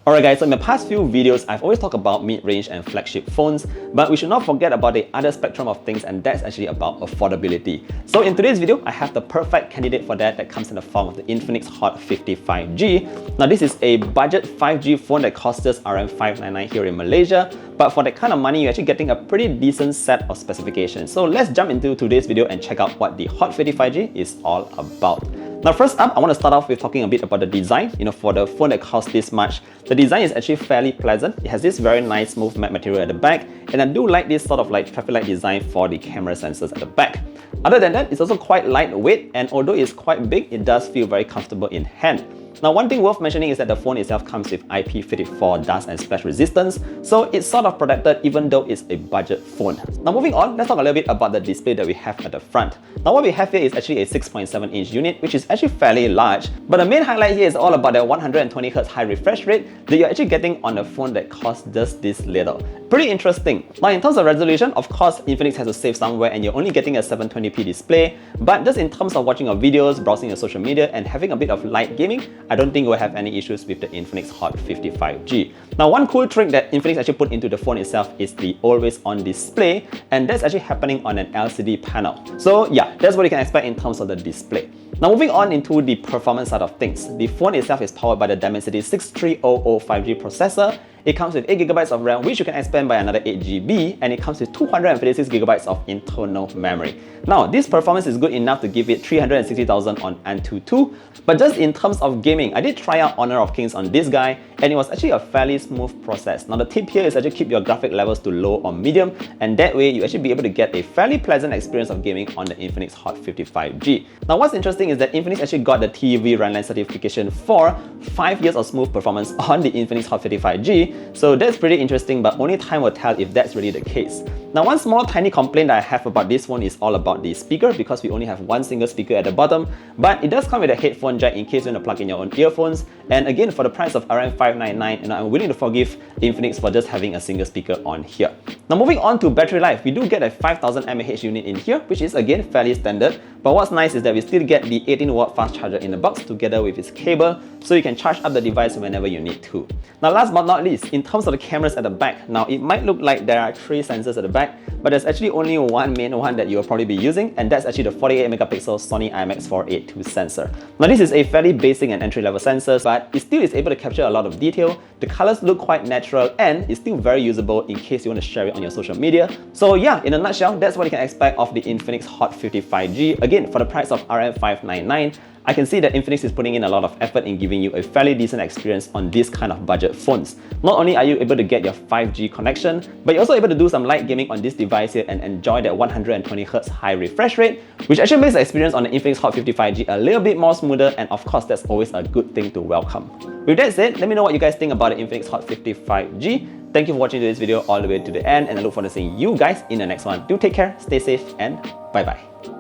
Alright guys, so in the past few videos, I've always talked about mid-range and flagship phones, but we should not forget about the other spectrum of things, and that's actually about affordability. So in today's video, I have the perfect candidate for that comes in the form of the Infinix Hot 55G. Now this is a budget 5G phone that costs us RM599 here in Malaysia, but for that kind of money, you're actually getting a pretty decent set of specifications. So let's jump into today's video and check out what the Hot 55G is all about. Now first up, I want to start off with talking a bit about the design. For the phone that costs this much, the design is actually fairly pleasant. It has this very nice smooth matte material at the back, and I do like this sort of like traffic light design for the camera sensors at the back. Other than that, it's also quite lightweight, and although it's quite big, it does feel very comfortable in hand. Now one thing worth mentioning is that the phone itself comes with IP54 dust and splash resistance, so it's sort of protected even though it's a budget phone. Now moving on, let's talk a little bit about the display that we have at the front. Now what we have here is actually a 6.7-inch unit, which is actually fairly large, but the main highlight here is all about the 120Hz high refresh rate that you're actually getting on a phone that costs just this little. Pretty interesting. Now in terms of resolution, of course Infinix has to save somewhere and you're only getting a 720p display, but just in terms of watching your videos, browsing your social media and having a bit of light gaming, I don't think we'll have any issues with the Infinix Hot 55G. Now one cool trick that Infinix actually put into the phone itself is the always on display, and that's actually happening on an LCD panel. So yeah, that's what you can expect in terms of the display. Now moving on into the performance side of things, the phone itself is powered by the Dimensity 6300 5G processor. It comes with 8GB of RAM, which you can expand by another 8GB, and it comes with 256GB of internal memory. Now, this performance is good enough to give it 360,000 on Antutu, but just in terms of gaming, I did try out Honor of Kings on this guy, and it was actually a fairly smooth process. Now, the tip here is actually keep your graphic levels to low or medium, and that way you actually be able to get a fairly pleasant experience of gaming on the Infinix Hot 55G. Now, what's interesting is that Infinix actually got the TUV Runline certification for 5 years of smooth performance on the Infinix Hot 55G. So that's pretty interesting, but only time will tell if that's really the case. Now one small tiny complaint that I have about this phone is all about the speaker, because we only have one single speaker at the bottom, but it does come with a headphone jack in case you want to plug in your own earphones. And again, for the price of RM599, I'm willing to forgive Infinix for just having a single speaker on here. Now moving on to battery life, we do get a 5000 mAh unit in here, which is again fairly standard, but what's nice is that we still get the 18-watt fast charger in the box together with its cable, so you can charge up the device whenever you need to. Now last but not least, in terms of the cameras at the back, now it might look like there are 3 sensors at the back, but there's actually only one main one that you'll probably be using, and that's actually the 48MP Sony IMX482 sensor. Now this is a fairly basic and entry-level sensor, but it still is able to capture a lot of detail. The colors look quite natural, and it's still very usable in case you want to share it on your social media. So yeah, in a nutshell, that's what you can expect of the Infinix Hot 55G. Again, for the price of RM599, I can see that Infinix is putting in a lot of effort in giving you a fairly decent experience on this kind of budget phones. Not only are you able to get your 5G connection, but you're also able to do some light gaming on this device here and enjoy that 120Hz high refresh rate, which actually makes the experience on the Infinix Hot 55G a little bit more smoother, and of course that's always a good thing to welcome. With that said, let me know what you guys think about the Infinix Hot 55G. Thank you for watching this video all the way to the end, and I look forward to seeing you guys in the next one. Do take care, stay safe, and bye bye.